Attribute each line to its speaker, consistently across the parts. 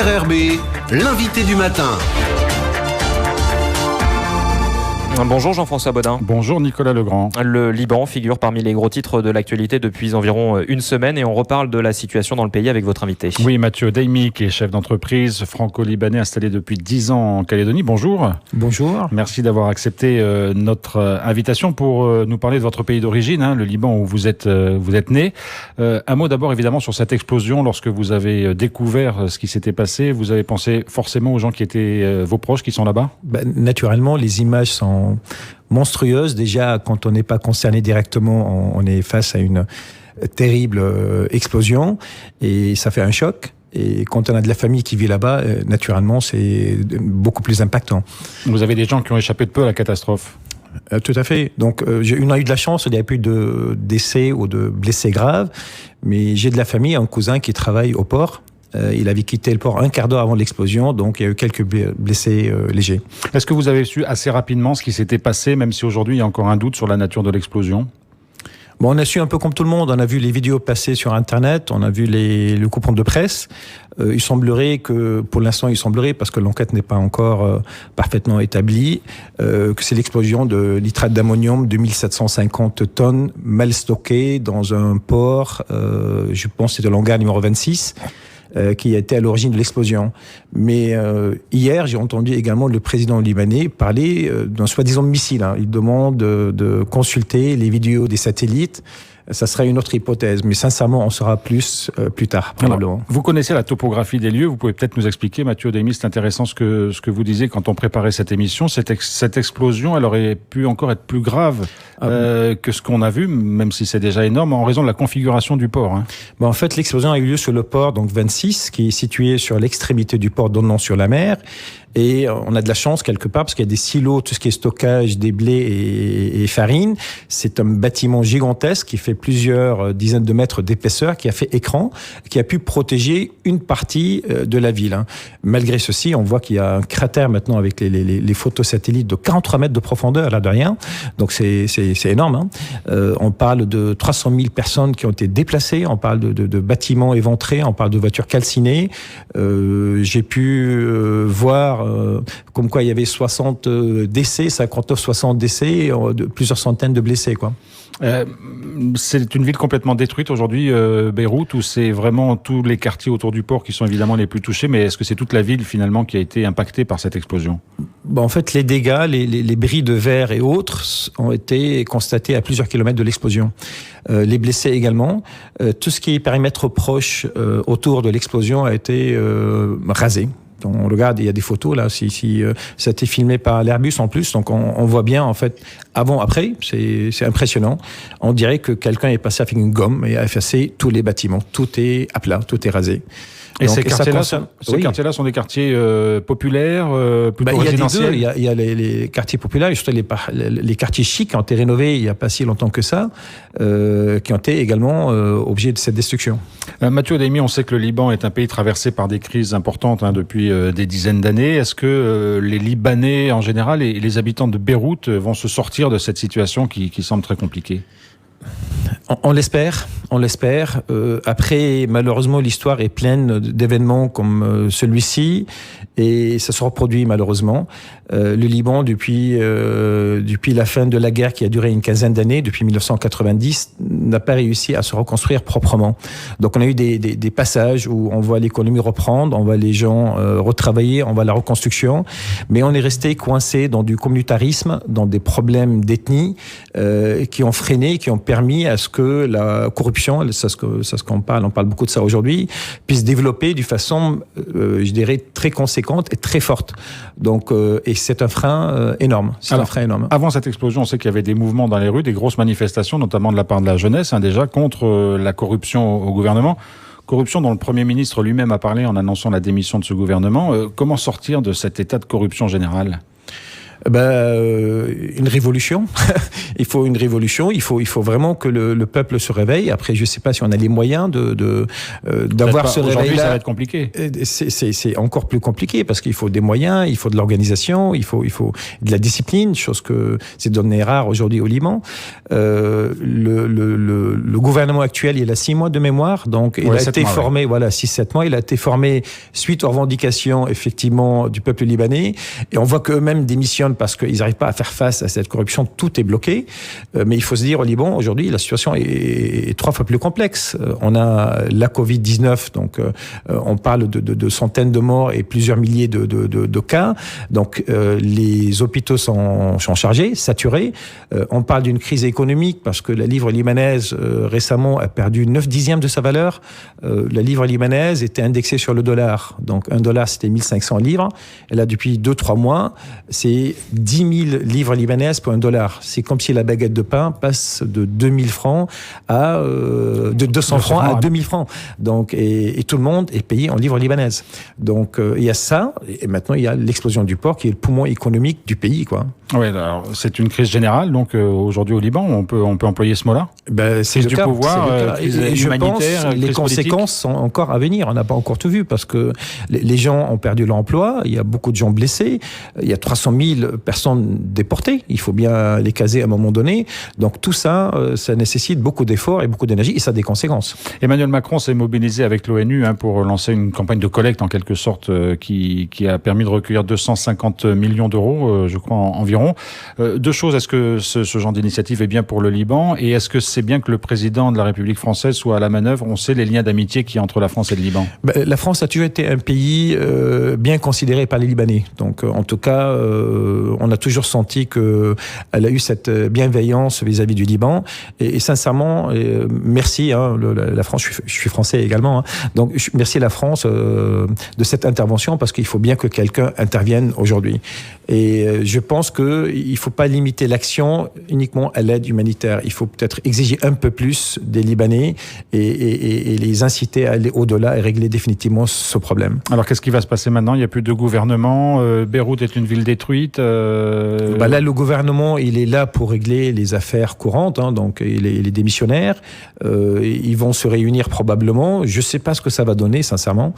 Speaker 1: RRB, l'invité du matin.
Speaker 2: Bonjour Jean-François Bodin.
Speaker 3: Bonjour Nicolas Legrand.
Speaker 2: Le Liban figure parmi les gros titres de l'actualité depuis environ une semaine et on reparle de la situation dans le pays avec votre invité.
Speaker 3: Oui, Mathieu Deymi, qui est chef d'entreprise franco-libanais installé depuis 10 ans en Calédonie. Bonjour.
Speaker 4: Bonjour.
Speaker 3: Merci d'avoir accepté notre invitation pour nous parler de votre pays d'origine, le Liban où vous êtes né. Un mot d'abord évidemment sur cette explosion. Lorsque vous avez découvert ce qui s'était passé, vous avez pensé forcément aux gens qui étaient vos proches qui sont là-bas ?
Speaker 4: Naturellement, les images sont monstrueuse. Déjà, quand on n'est pas concerné directement, on est face à une terrible explosion et ça fait un choc. Et quand on a de la famille qui vit là-bas, naturellement, c'est beaucoup plus impactant.
Speaker 3: Vous avez des gens qui ont échappé de peu à la catastrophe ?
Speaker 4: Tout à fait. Donc, on a eu de la chance, il n'y a plus de décès ou de blessés graves, mais j'ai de la famille, un cousin qui travaille au port. Il avait quitté le port un quart d'heure avant l'explosion, donc il y a eu quelques blessés légers.
Speaker 3: Est-ce que vous avez su assez rapidement ce qui s'était passé, même si aujourd'hui il y a encore un doute sur la nature de l'explosion ?
Speaker 4: Bon, on a su un peu comme tout le monde. On a vu les vidéos passer sur Internet, on a vu le coupon de presse. Il semblerait que, pour l'instant, parce que l'enquête n'est pas encore parfaitement établie, que c'est l'explosion de nitrate d'ammonium de 1750 tonnes mal stockées dans un port, je pense que c'était le hangar numéro 26. Qui a été à l'origine de l'explosion. Mais hier, j'ai entendu également le président libanais parler d'un soi-disant missile. Il demande de consulter les vidéos des satellites. Ça serait une autre hypothèse, mais sincèrement, on saura plus tard, probablement.
Speaker 3: Alors, vous connaissez la topographie des lieux, vous pouvez peut-être nous expliquer, Mathieu Deymi, c'est intéressant ce que vous disiez quand on préparait cette émission. Cette explosion, elle aurait pu encore être plus grave que ce qu'on a vu, même si c'est déjà énorme, en raison de la configuration du port.
Speaker 4: En fait, l'explosion a eu lieu sur le port donc 26, qui est situé sur l'extrémité du port donnant sur la mer. Et on a de la chance quelque part parce qu'il y a des silos, tout ce qui est stockage des blés et farine. C'est un bâtiment gigantesque qui fait plusieurs dizaines de mètres d'épaisseur, qui a fait écran, qui a pu protéger une partie de la ville. Malgré ceci, on voit qu'il y a un cratère maintenant avec les photos satellites de 43 mètres de profondeur, là de rien. Donc c'est énorme. On parle de 300 000 personnes qui ont été déplacées, on parle de bâtiments éventrés, on parle de voitures calcinées. J'ai pu voir comme quoi il y avait 60 décès, 59-60 décès, de plusieurs centaines de blessés, quoi.
Speaker 3: C'est une ville complètement détruite aujourd'hui, Beyrouth, où c'est vraiment tous les quartiers autour du port qui sont évidemment les plus touchés, mais est-ce que c'est toute la ville finalement qui a été impactée par cette explosion ?
Speaker 4: En fait, les dégâts, les bris de verre et autres ont été constatés à plusieurs kilomètres de l'explosion. Les blessés également. Tout ce qui est périmètre proche autour de l'explosion a été rasé. On regarde, il y a des photos là, ça a été filmé par l'Airbus en plus, donc on voit bien en fait avant, après, c'est impressionnant. On dirait que quelqu'un est passé avec une gomme et a effacé tous les bâtiments. Tout est à plat, tout est rasé.
Speaker 3: Et donc, ces quartiers-là sont des quartiers populaires, plutôt résidentiels.
Speaker 4: Il y a les quartiers populaires, et surtout les quartiers chics qui ont été rénovés il n'y a pas si longtemps que ça, qui ont été également objets de cette destruction.
Speaker 3: Mathieu Deymi, on sait que le Liban est un pays traversé par des crises importantes depuis des dizaines d'années. Est-ce que les Libanais en général et les habitants de Beyrouth vont se sortir de cette situation qui semble très compliquée ?
Speaker 4: On l'espère. Après, malheureusement, l'histoire est pleine d'événements comme celui-ci et ça se reproduit malheureusement. Le Liban, depuis la fin de la guerre qui a duré une quinzaine d'années, depuis 1990, n'a pas réussi à se reconstruire proprement. Donc on a eu des passages où on voit l'économie reprendre, on voit les gens retravailler, on voit la reconstruction, mais on est resté coincé dans du communautarisme, dans des problèmes d'ethnie qui ont freiné, qui ont permis à ce que la corruption, c'est ce qu'on parle, on parle beaucoup de ça aujourd'hui, puisse développer d'une façon, je dirais, très conséquente et très forte. Donc, et c'est un frein énorme.
Speaker 3: Avant cette explosion, on sait qu'il y avait des mouvements dans les rues, des grosses manifestations, notamment de la part de la jeunesse, déjà, contre la corruption au gouvernement. Corruption dont le Premier ministre lui-même a parlé en annonçant la démission de ce gouvernement. Comment sortir de cet état de corruption générale ?
Speaker 4: Une révolution. Il faut une révolution. Il faut vraiment que le peuple se réveille. Après, je ne sais pas si on a les moyens d'avoir ce réveil-là.
Speaker 3: Aujourd'hui, ça va être compliqué.
Speaker 4: C'est encore plus compliqué parce qu'il faut des moyens, il faut de l'organisation, il faut de la discipline, chose que c'est donné rare aujourd'hui au Liban. Le gouvernement actuel, il a 6 mois de mémoire, donc il a été formé, 6-7 mois. Il a été formé suite aux revendications effectivement du peuple libanais. Et on voit qu'eux-mêmes démissionnent parce qu'ils n'arrivent pas à faire face à cette corruption. Tout est bloqué. Mais il faut se dire, au Liban, aujourd'hui, la situation est 3 fois plus complexe. On a la Covid-19, donc on parle de centaines de morts et plusieurs milliers de cas. Donc les hôpitaux sont chargés, saturés. On parle d'une crise économique parce que la livre libanaise récemment a perdu 9/10 de sa valeur. La livre libanaise était indexée sur le dollar. Donc $1, c'était 1500 livres. Et là, depuis 2-3 mois, c'est 10 000 livres libanaises pour $1. C'est comme si la baguette de pain passe de 2000 francs de 200 francs à 2000 francs. Donc, et tout le monde est payé en livres libanaises. Donc, il y a ça. Et maintenant, il y a l'explosion du porc qui est le poumon économique du pays, quoi.
Speaker 3: Oui, alors c'est une crise générale. Donc, aujourd'hui au Liban, on peut employer ce mot-là.
Speaker 4: C'est
Speaker 3: du pouvoir, crise humanitaire,
Speaker 4: je pense, les conséquences sont encore à venir. On n'a pas encore tout vu parce que les gens ont perdu l'emploi. Il y a beaucoup de gens blessés. Il y a 300 000 personnes déportées. Il faut bien les caser à un moment donné. Donc tout ça, ça nécessite beaucoup d'efforts et beaucoup d'énergie et ça a des conséquences.
Speaker 3: Emmanuel Macron s'est mobilisé avec l'ONU pour lancer une campagne de collecte en quelque sorte qui a permis de recueillir 250 millions d'euros, je crois environ. 2 choses, est-ce que ce genre d'initiative est bien pour le Liban et est-ce que c'est bien que le président de la République française soit à la manœuvre? On sait les liens d'amitié qu'il y a entre la France et le Liban.
Speaker 4: La France a toujours été un pays bien considéré par les Libanais. Donc en tout cas, on a toujours senti qu'elle a eu cette bienveillance vis-à-vis du Liban. Et sincèrement, merci la France, je suis français également. Donc merci la France de cette intervention parce qu'il faut bien que quelqu'un intervienne aujourd'hui. Et je pense qu'il ne faut pas limiter l'action uniquement à l'aide humanitaire. Il faut peut-être exiger un peu plus des Libanais et les inciter à aller au-delà et régler définitivement ce problème.
Speaker 3: Alors qu'est-ce qui va se passer maintenant? Il n'y a plus de gouvernement. Beyrouth est une ville détruite.
Speaker 4: Là, le gouvernement, il est là pour régler les affaires courantes. Donc il est démissionnaire. Ils vont se réunir probablement. Je ne sais pas ce que ça va donner, sincèrement.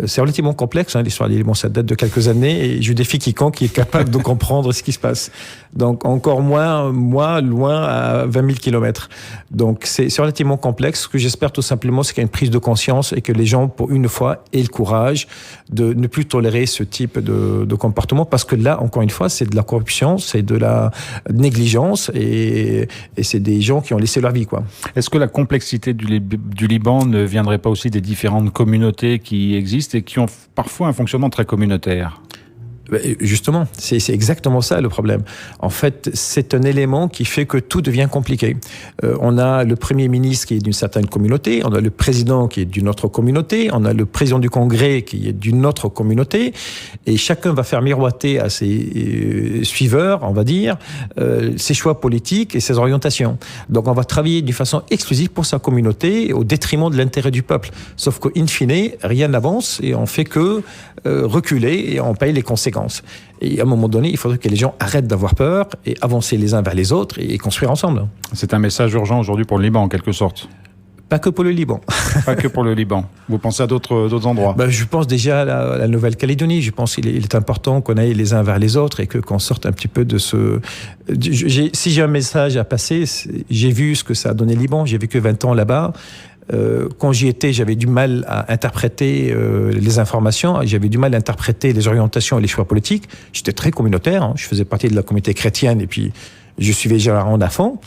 Speaker 4: C'est relativement complexe, l'histoire du Liban. Ça date de quelques années et je défie quiconque qui est capable de comprendre ce qui se passe. Donc encore moins, moi, loin à 20 000 kilomètres. Donc c'est relativement complexe. Ce que j'espère tout simplement, c'est qu'il y a une prise de conscience et que les gens, pour une fois, aient le courage de ne plus tolérer ce type de comportement. Parce que là, encore une fois, c'est de la corruption, c'est de la négligence et c'est des gens qui ont laissé leur vie, quoi.
Speaker 3: Est-ce que la complexité du Liban ne viendrait pas aussi des différentes communautés qui existent et qui ont parfois un fonctionnement très communautaire?
Speaker 4: Justement, c'est exactement ça le problème. En fait, c'est un élément qui fait que tout devient compliqué. On a le Premier ministre qui est d'une certaine communauté, on a le président qui est d'une autre communauté, on a le président du Congrès qui est d'une autre communauté, et chacun va faire miroiter à ses suiveurs, on va dire, ses choix politiques et ses orientations. Donc on va travailler d'une façon exclusive pour sa communauté au détriment de l'intérêt du peuple. Sauf qu'in fine, rien n'avance et on fait que reculer et on paye les conséquences. Et à un moment donné, il faudrait que les gens arrêtent d'avoir peur et avancer les uns vers les autres et construire ensemble.
Speaker 3: C'est un message urgent aujourd'hui pour le Liban, en quelque sorte.
Speaker 4: Pas que pour le Liban.
Speaker 3: Pas que pour le Liban. Vous pensez à d'autres endroits?
Speaker 4: Je pense déjà à la Nouvelle-Calédonie. Je pense qu'il est important qu'on aille les uns vers les autres et qu'on sorte un petit peu de ce... Si j'ai un message à passer, j'ai vu ce que ça a donné le Liban. J'ai vécu 20 ans là-bas. Quand j'y étais, j'avais du mal à interpréter les informations, j'avais du mal à interpréter les orientations et les choix politiques. J'étais très communautaire, je faisais partie de la communauté chrétienne et puis je suivais Gérard à fond.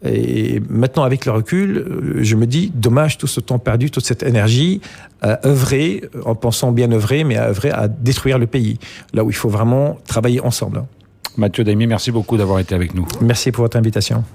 Speaker 4: Et maintenant, avec le recul, je me dis, dommage tout ce temps perdu, toute cette énergie à œuvrer, en pensant bien œuvrer, mais à œuvrer à détruire le pays. Là où il faut vraiment travailler ensemble.
Speaker 3: Mathieu Daimi, merci beaucoup d'avoir été avec nous.
Speaker 4: Merci pour votre invitation.